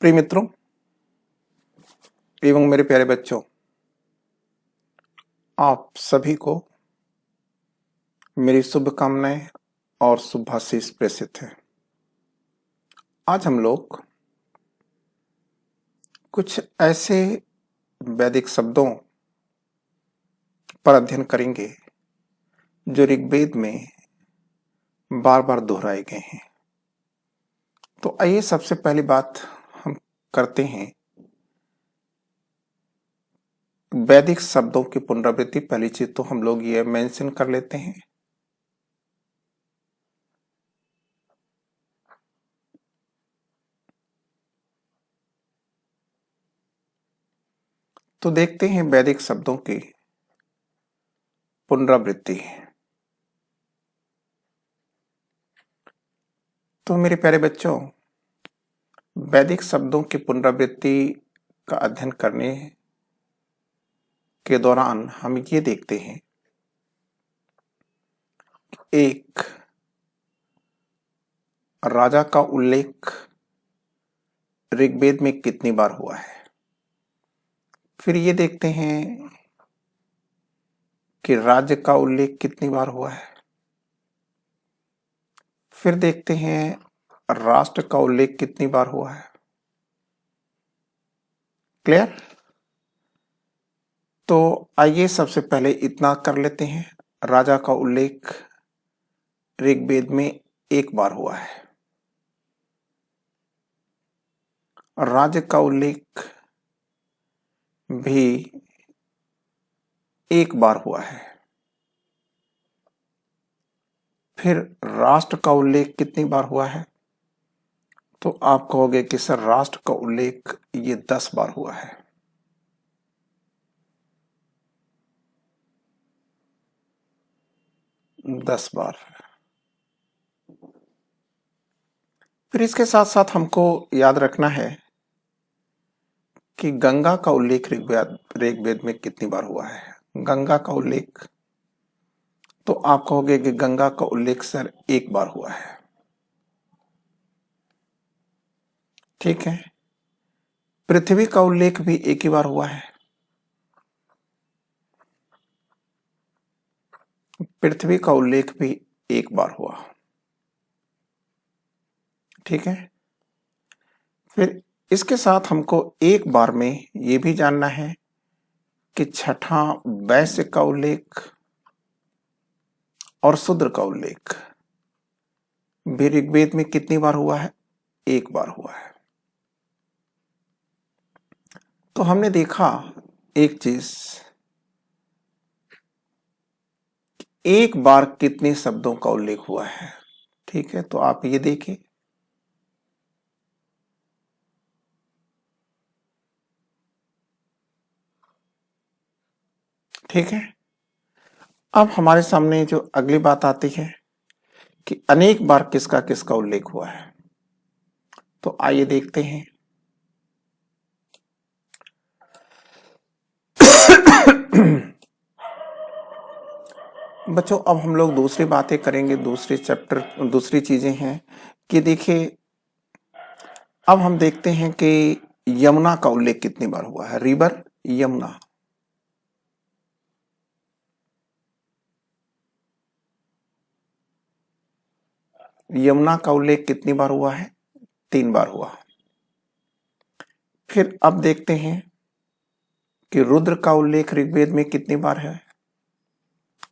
प्रिय मित्रों एवं मेरे प्यारे बच्चों, आप सभी को मेरी शुभकामनाएं और शुभाशीष प्रेषित है। आज हम लोग कुछ ऐसे वैदिक शब्दों पर अध्ययन करेंगे जो ऋग्वेद में बार बार दोहराए गए हैं। तो आइए सबसे पहली बात हम करते हैं वैदिक शब्दों की पुनरावृत्ति। पहली चीज तो हम लोग ये मेंशन कर लेते हैं तो देखते हैं वैदिक शब्दों की पुनरावृत्ति। तो मेरे प्यारे बच्चों, वैदिक शब्दों की पुनरावृत्ति का अध्ययन करने के दौरान हम ये देखते हैं एक राजा का उल्लेख ऋग्वेद में कितनी बार हुआ है। फिर ये देखते हैं कि राज्य का उल्लेख कितनी बार हुआ है। फिर देखते हैं राष्ट्र का उल्लेख कितनी बार हुआ है। क्लियर? तो आइए सबसे पहले इतना कर लेते हैं, राजा का उल्लेख ऋग्वेद में एक बार हुआ है। राज्य का उल्लेख भी एक बार हुआ है। फिर राष्ट्र का उल्लेख कितनी बार हुआ है? तो आप कहोगे कि सर राष्ट्र का उल्लेख ये 10 बार हुआ है। दस बार। फिर इसके साथ साथ हमको याद रखना है कि गंगा का उल्लेख ऋग्वेद में कितनी बार हुआ है। गंगा का उल्लेख तो आप कहोगे कि गंगा का उल्लेख सर एक बार हुआ है। ठीक है। पृथ्वी का उल्लेख भी एक ही बार हुआ है। पृथ्वी का उल्लेख भी एक बार हुआ। ठीक है। फिर इसके साथ हमको एक बार में यह भी जानना है कि छठा वैश्य का उल्लेख और शूद्र का उल्लेख भी ऋग्वेद में कितनी बार हुआ है? एक बार हुआ है। तो हमने देखा एक चीज, एक बार कितने शब्दों का उल्लेख हुआ है। ठीक है, तो आप ये देखिए, ठीक है। अब हमारे सामने जो अगली बात आती है कि अनेक बार किसका किसका उल्लेख हुआ है। तो आइए देखते हैं। बच्चों, अब हम लोग दूसरी बातें करेंगे, दूसरे चैप्टर, दूसरी चीजें हैं कि देखिए, अब हम देखते हैं कि यमुना का उल्लेख कितनी बार हुआ है। रिवर यमुना, यमुना का उल्लेख कितनी बार हुआ है? 3 बार हुआ। फिर अब देखते हैं कि रुद्र का उल्लेख ऋग्वेद में कितनी बार है।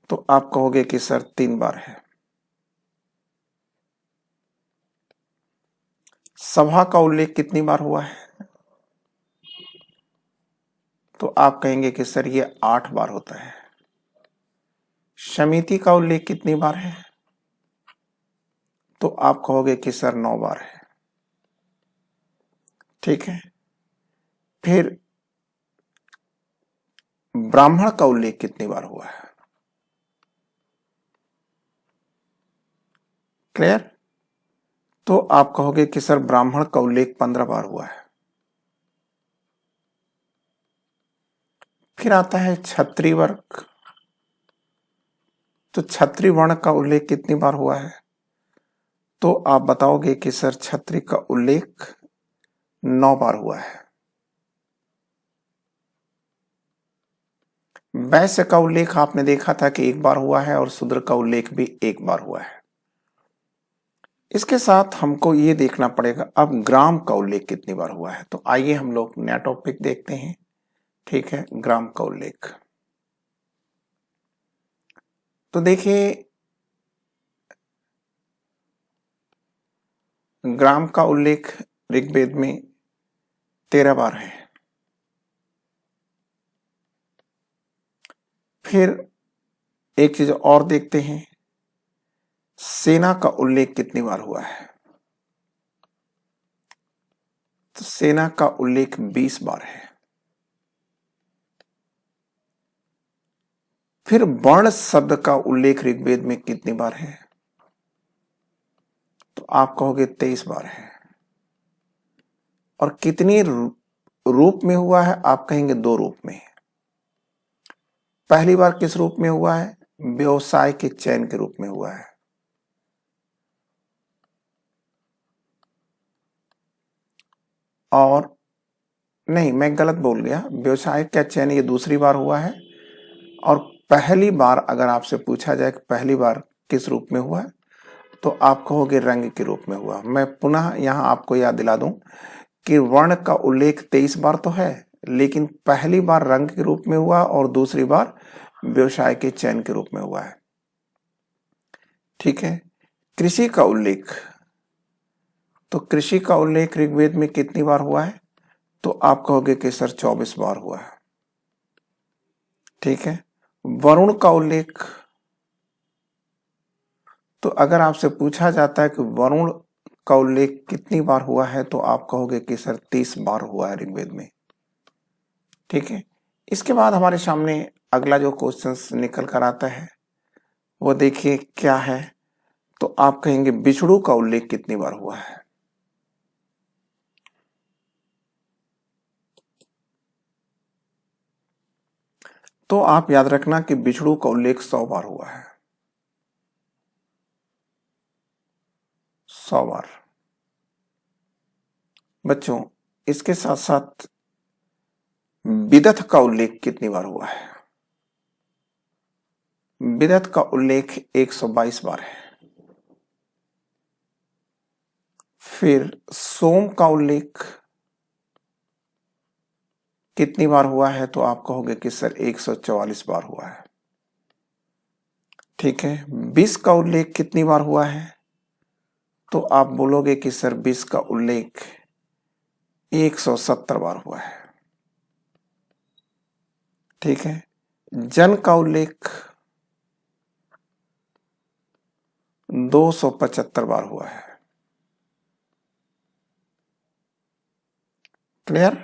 तो आप कहोगे कि सर 3 बार है। सभा का उल्लेख कितनी बार हुआ है? तो आप कहेंगे कि सर ये 8 बार होता है। समिति का उल्लेख कितनी बार है? तो आप कहोगे कि सर 9 बार है। ठीक है। फिर ब्राह्मण का उल्लेख कितनी बार हुआ है? क्लियर? तो आप कहोगे कि सर ब्राह्मण का उल्लेख 15 बार हुआ है। फिर आता है क्षत्रिय वर्ग। तो क्षत्रिय वर्ण का उल्लेख कितनी बार हुआ है? तो आप बताओगे कि सर क्षत्रिय का उल्लेख 9 बार हुआ है। वैश्य का उल्लेख आपने देखा था कि 1 बार हुआ है और शूद्र का उल्लेख भी 1 बार हुआ है। इसके साथ हमको ये देखना पड़ेगा अब ग्राम का उल्लेख कितनी बार हुआ है। तो आइए हम लोग नया टॉपिक देखते हैं। ठीक है, ग्राम का उल्लेख। तो देखिए, ग्राम का उल्लेख ऋग्वेद में 13 बार है। फिर एक चीज और देखते हैं, सेना का उल्लेख कितनी बार हुआ है। तो सेना का उल्लेख 20 बार है। फिर वर्ण शब्द का उल्लेख ऋग्वेद में कितनी बार है। तो आप कहोगे 23 बार है। और कितनी रूप में हुआ है, आप कहेंगे 2 रूप में। पहली बार किस रूप में हुआ है, व्यवसाय के चयन के रूप में हुआ है। और नहीं, मैं गलत बोल गया, व्यवसाय का चयन ये दूसरी बार हुआ है। और पहली बार अगर आपसे पूछा जाए कि पहली बार किस रूप में हुआ है, तो आप कहोगे रंग के रूप में हुआ। मैं पुनः यहां आपको याद दिला दूं कि वर्ण का उल्लेख 23 बार तो है, लेकिन पहली बार रंग के रूप में हुआ और दूसरी बार व्यवसाय के चयन के रूप में हुआ है। ठीक है, कृषि का उल्लेख। तो कृषि का उल्लेख ऋग्वेद में कितनी बार हुआ है। तो आप कहोगे कि सर 24 बार हुआ है। ठीक है, वरुण का उल्लेख। तो अगर आपसे पूछा जाता है कि वरुण का उल्लेख कितनी बार हुआ है, तो आप कहोगे कि सर 30 बार हुआ है ऋग्वेद में। ठीक है, इसके बाद हमारे सामने अगला जो क्वेश्चन निकल कर आता है वो देखिए क्या है। तो आप कहेंगे बिछड़ू का उल्लेख कितनी बार हुआ है। तो आप याद रखना कि बिछड़ू का उल्लेख 100 बार हुआ है। 100 बार। बच्चों, इसके साथ साथ विदथ का उल्लेख कितनी बार हुआ है। विदथ का उल्लेख 122 बार है। फिर सोम का उल्लेख कितनी बार हुआ है। तो आप कहोगे कि सर 144 बार हुआ है। ठीक है, विष का उल्लेख कितनी बार हुआ है। तो आप बोलोगे कि सर विष का उल्लेख 170 बार हुआ है। ठीक है, जन का उल्लेख 275 बार हुआ है। क्लियर।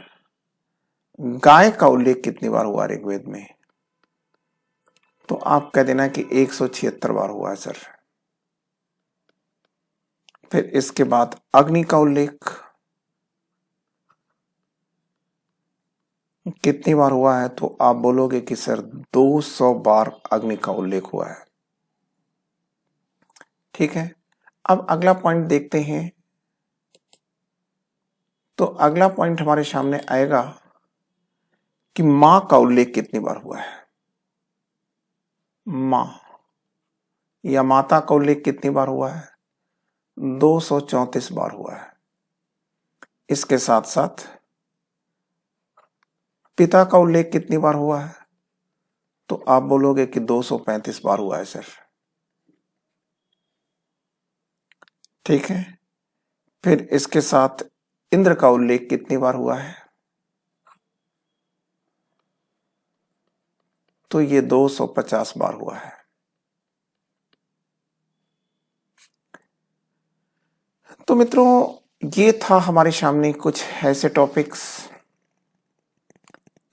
गाय का उल्लेख कितनी बार हुआ ऋग्वेद में। तो आप कह देना कि 176 बार हुआ है सर। फिर इसके बाद अग्नि का उल्लेख कितनी बार हुआ है। तो आप बोलोगे कि सर 200 बार अग्नि का उल्लेख हुआ है। ठीक है, अब अगला पॉइंट देखते हैं। तो अगला पॉइंट हमारे सामने आएगा कि मां का उल्लेख कितनी बार हुआ है। मां या माता का उल्लेख कितनी बार हुआ है। 234 बार हुआ है। इसके साथ साथ पिता का उल्लेख कितनी बार हुआ है। तो आप बोलोगे कि 235 बार हुआ है सर। ठीक है, फिर इसके साथ इंद्र का उल्लेख कितनी बार हुआ है। तो ये 250 बार हुआ है। तो मित्रों, ये था हमारे सामने कुछ ऐसे टॉपिक्स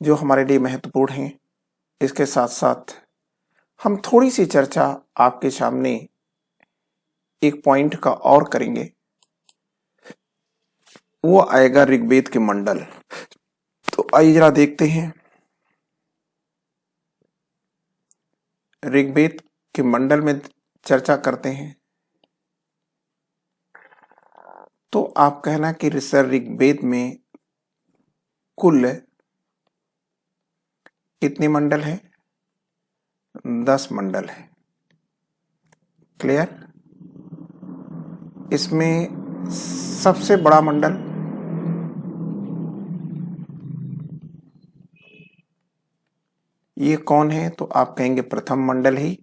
जो हमारे लिए महत्वपूर्ण हैं। इसके साथ साथ हम थोड़ी सी चर्चा आपके सामने एक पॉइंट का और करेंगे, वो आएगा ऋग्वेद के मंडल। तो आइए जरा देखते हैं ऋग्वेद के मंडल में चर्चा करते हैं। तो आप कहना कि सर ऋग्वेद में कुल कितने मंडल है? 10 मंडल है। क्लियर? इसमें सबसे बड़ा मंडल ये कौन है? तो आप कहेंगे प्रथम मंडल ही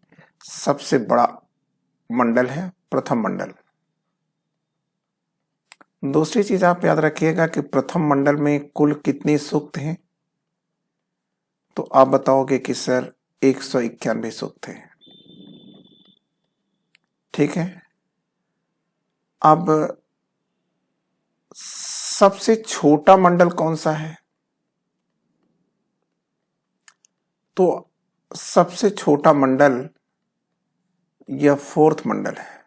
सबसे बड़ा मंडल है, प्रथम मंडल। दूसरी चीज आप याद रखिएगा कि प्रथम मंडल में कुल कितने सूक्त हैं? तो आप बताओगे कि सर 191 सूक्त हैं। ठीक है। अब सबसे छोटा मंडल कौन सा है? तो सबसे छोटा मंडल यह 4th मंडल है।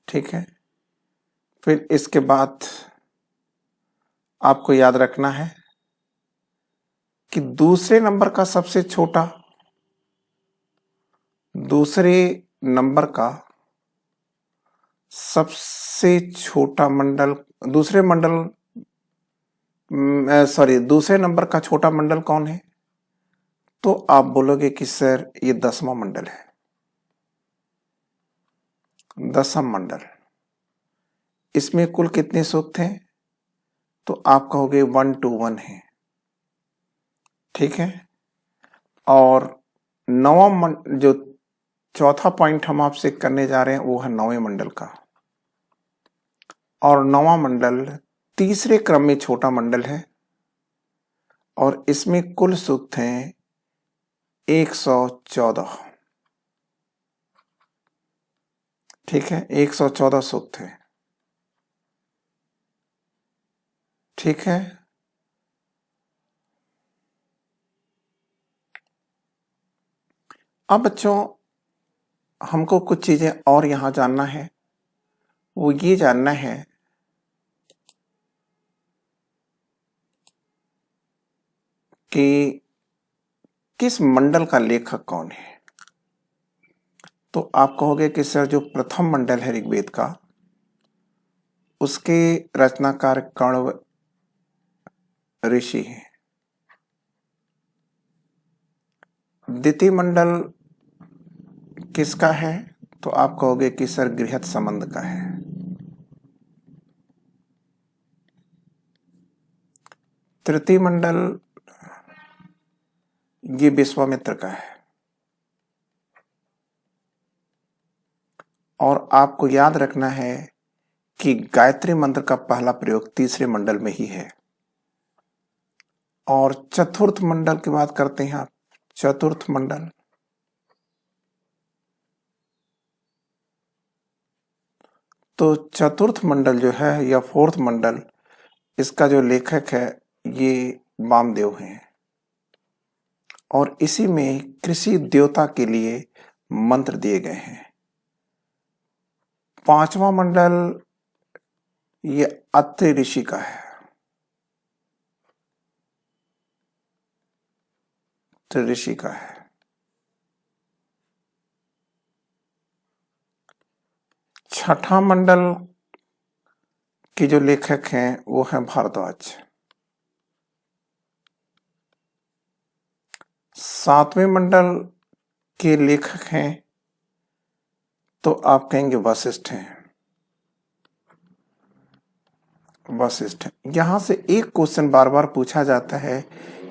ठीक है। फिर इसके बाद आपको याद रखना है कि दूसरे नंबर का सबसे छोटा, दूसरे नंबर का सबसे छोटा मंडल, दूसरे नंबर का छोटा मंडल कौन है? तो आप बोलोगे कि सर ये 10वां मंडल है, 10वां मंडल। इसमें कुल कितने सूक्त हैं? तो आप कहोगे 1 to 1 है। ठीक है। और जो चौथा पॉइंट हम आपसे करने जा रहे हैं वो है 9वें मंडल का। और 9वां मंडल तीसरे क्रम में छोटा मंडल है और इसमें कुल सूक्त हैं 114। ठीक है, 114 सूक्त है। ठीक है। अब बच्चों हमको कुछ चीजें और यहां जानना है। वो ये जानना है कि किस मंडल का लेखक कौन है। तो आप कहोगे कि सर जो प्रथम मंडल है ऋग्वेद का उसके रचनाकार कण्व ऋषि हैं। द्वितीय मंडल किसका है? तो आप कहोगे कि सर गृहस्थ संबंध का है। तृतीय मंडल ये विश्वामित्र का है। और आपको याद रखना है कि गायत्री मंत्र का पहला प्रयोग तीसरे मंडल में ही है। और चतुर्थ मंडल की बात करते हैं आप, चतुर्थ मंडल तो चतुर्थ मंडल जो है या 4th मंडल, इसका जो लेखक है ये वामदेव हैं। और इसी में कृषि देवता के लिए मंत्र दिए गए हैं। 5वां मंडल ये अत्रि ऋषि का है, ऋषि का है। 6ठा मंडल के जो लेखक हैं वो हैं भारद्वाज। 7वें मंडल के लेखक हैं तो आप कहेंगे वशिष्ठ हैं, वशिष्ठ। यहां से एक क्वेश्चन बार बार पूछा जाता है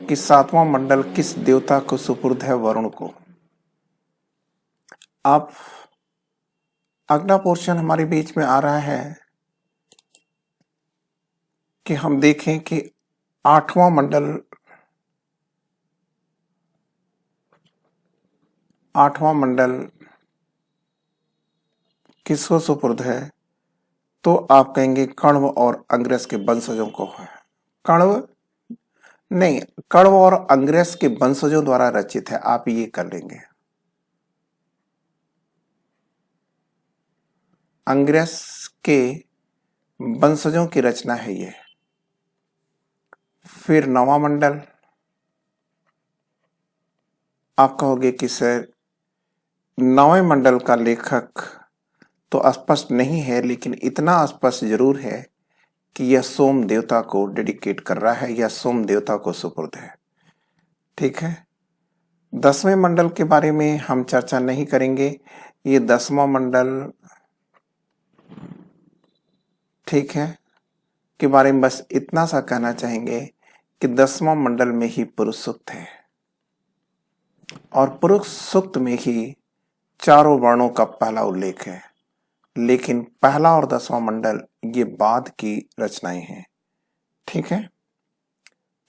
कि 7वां मंडल किस देवता को सुपुर्द है? वरुण को। आप अगला पोर्शन हमारे बीच में आ रहा है कि हम देखें कि 8वां मंडल, 8वां मंडल किसको सुपुर्द है? तो आप कहेंगे कण्व और अंग्रेस के वंशजों को है। कण्व नहीं, कण्व और अंग्रेस के वंशजों द्वारा रचित है, आप ये कर लेंगे। अंग्रेस के वंशजों की रचना है ये। फिर 9वां मंडल आप कहोगे कि सर 9वें मंडल का लेखक तो स्पष्ट नहीं है, लेकिन इतना स्पष्ट जरूर है कि यह सोम देवता को डेडिकेट कर रहा है या सोम देवता को सुपुर्द है। ठीक है, 10वें मंडल के बारे में हम चर्चा नहीं करेंगे। ये 10वां मंडल, ठीक है, के बारे में बस इतना सा कहना चाहेंगे कि 10वां मंडल में ही पुरुष सूक्त है और पुरुष सूक्त में ही चारों वर्णों का पहला उल्लेख है, लेकिन पहला और 10वां मंडल ये बाद की रचनाएं हैं। ठीक है,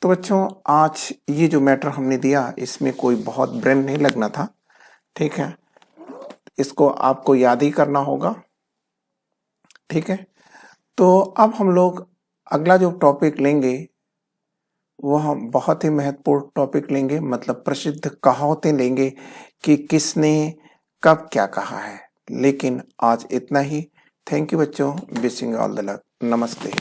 तो बच्चों आज ये जो मैटर हमने दिया इसमें कोई बहुत ब्रेन नहीं लगना था। ठीक है, इसको आपको याद ही करना होगा। ठीक है, तो अब हम लोग अगला जो टॉपिक लेंगे वह बहुत ही महत्वपूर्ण टॉपिक लेंगे, मतलब प्रसिद्ध कहावतें लेंगे कि किसने कब क्या कहा है। लेकिन आज इतना ही। थैंक यू बच्चों, विशिंग ऑल द लक। नमस्ते।